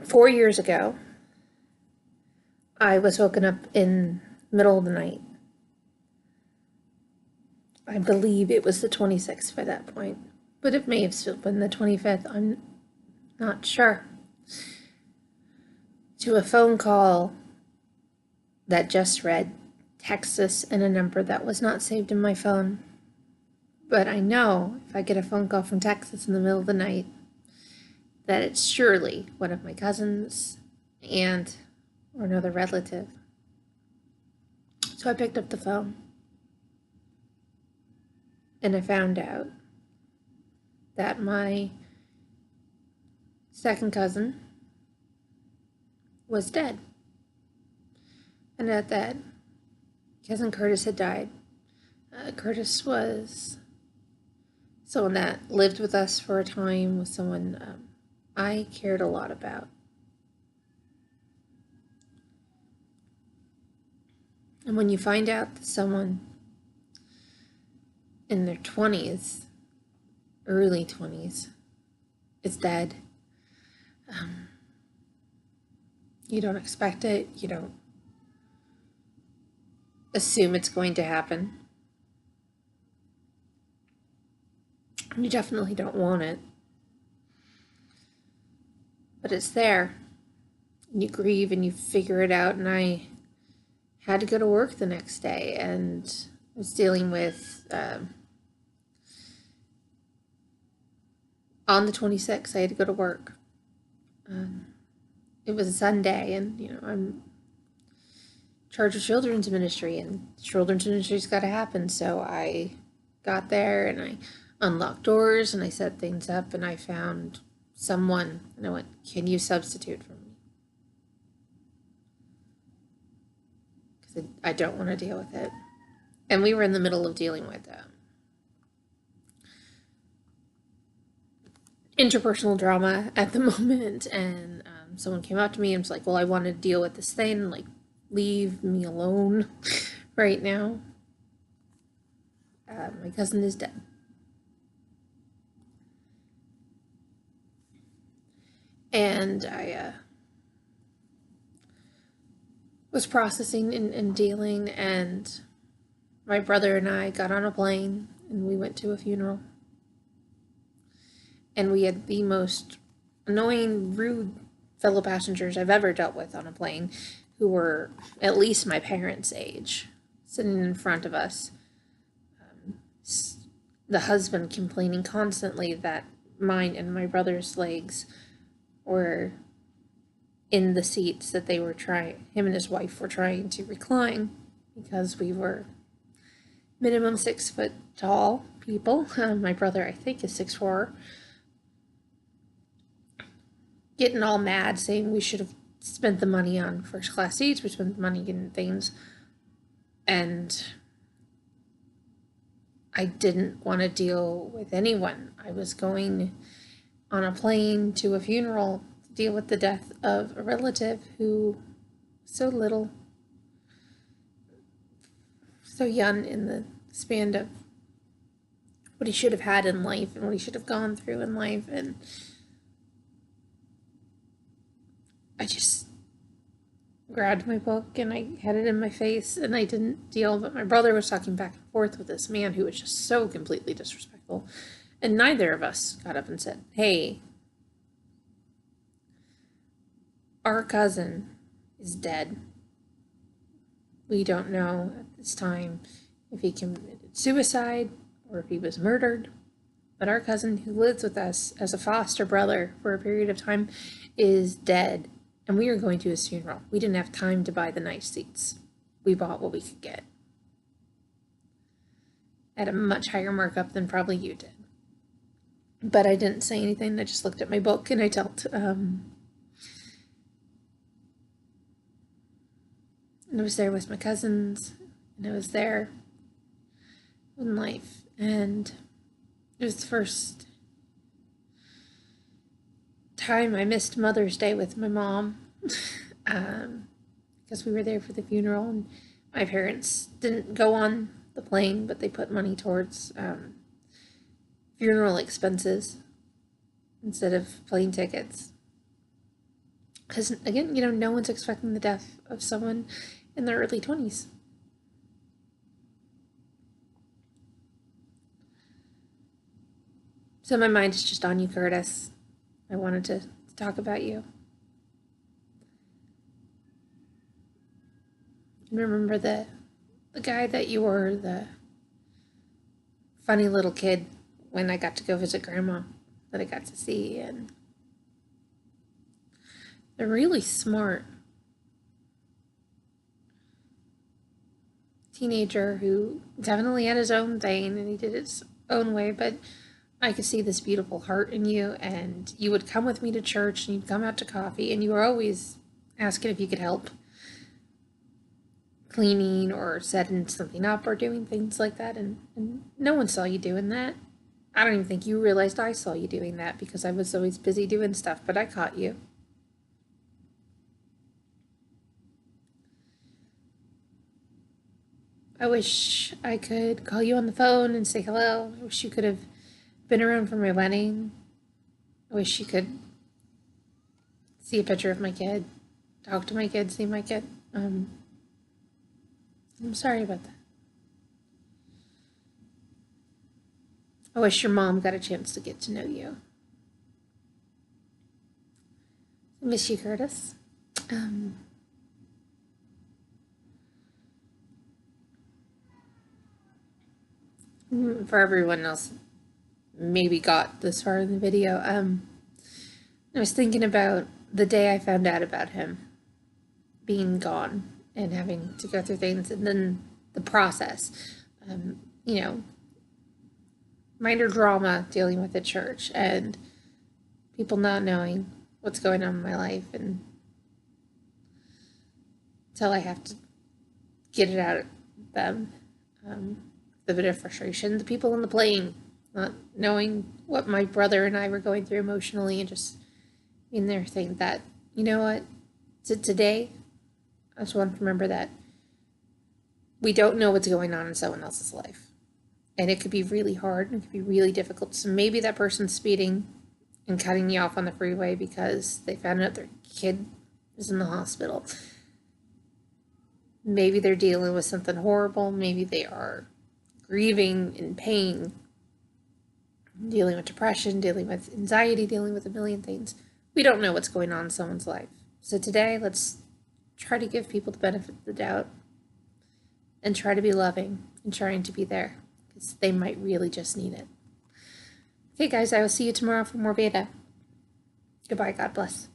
4 years ago, I was woken up in the middle of the night. I believe it was the 26th by that point, but it may have still been the 25th. I'm not sure. To a phone call that just read Texas and a number that was not saved in my phone. But I know if I get a phone call from Texas in the middle of the night, that it's surely one of my cousins, aunt, or another relative. So I picked up the phone and I found out that my second cousin was dead. And that cousin Curtis had died. Curtis was someone that lived with us for a time, was someone I cared a lot about. And when you find out that someone in their 20s, early 20s, is dead, you don't expect it, you don't assume it's going to happen. You definitely don't want it. But it's there. And you grieve and you figure it out. And I had to go to work the next day and I was dealing with, on the 26th, I had to go to work. It was a Sunday and, I'm in charge of children's ministry and children's ministry's got to happen. So I got there and I unlocked doors and I set things up and I found someone and I went, can you substitute for me? Because I don't want to deal with it. And we were in the middle of dealing with interpersonal drama at the moment, and someone came up to me and was like, well, I want to deal with this thing, like, leave me alone right now. My cousin is dead. And I was processing and dealing, and my brother and I got on a plane and we went to a funeral. And we had the most annoying, rude fellow passengers I've ever dealt with on a plane, who were at least my parents' age, sitting in front of us. The husband complaining constantly that mine and my brother's legs were in the seats that they were him and his wife were trying to recline, because we were minimum 6 foot tall people. My brother, I think, is 6'4". Getting all mad, saying we should have spent the money on first class seats, we spent the money in things, and I didn't want to deal with anyone. I was going on a plane to a funeral to deal with the death of a relative who was so little, so young in the span of what he should have had in life and what he should have gone through in life. And I just grabbed my book and I had it in my face and I didn't deal, but my brother was talking back and forth with this man who was just so completely disrespectful, and neither of us got up and said, hey, our cousin is dead. We don't know at this time if he committed suicide or if he was murdered, but our cousin who lives with us as a foster brother for a period of time is dead. And we were going to his funeral. We didn't have time to buy the nice seats. We bought what we could get at a much higher markup than probably you did. But I didn't say anything. I just looked at my book and I dealt. And I was there with my cousins, and I was there in life. And it was the first time I missed Mother's Day with my mom, because we were there for the funeral, and my parents didn't go on the plane, but they put money towards funeral expenses instead of plane tickets. Because, again, no one's expecting the death of someone in their early 20s. So my mind is just on you, Curtis. I wanted to talk about you. And remember the guy that you were, the funny little kid when I got to go visit Grandma that I got to see, and they're really smart. Teenager who definitely had his own thing and he did it his own way, but I could see this beautiful heart in you, and you would come with me to church and you'd come out to coffee, and you were always asking if you could help cleaning or setting something up or doing things like that, and no one saw you doing that. I don't even think you realized I saw you doing that because I was always busy doing stuff, but I caught you. I wish I could call you on the phone and say hello. I wish you could have been around for my wedding. I wish you could see a picture of my kid, talk to my kid, see my kid. I'm sorry about that. I wish your mom got a chance to get to know you. I miss you, Curtis. For everyone else maybe got this far in the video, I was thinking about the day I found out about him being gone and having to go through things, and then the process. You know, minor drama dealing with the church and people not knowing what's going on in my life, and until I have to get it out of them. The bit of frustration, the people on the plane not knowing what my brother and I were going through emotionally, and just in there saying that, you know what, today, I just want to remember that we don't know what's going on in someone else's life. And it could be really hard and it could be really difficult. So maybe that person's speeding and cutting you off on the freeway because they found out their kid is in the hospital. Maybe they're dealing with something horrible. Maybe they are grieving in pain, dealing with depression, dealing with anxiety, dealing with a million things. We don't know what's going on in someone's life. So today, let's try to give people the benefit of the doubt and try to be loving and trying to be there because they might really just need it. Okay, guys, I will see you tomorrow for more VEDA. Goodbye. God bless.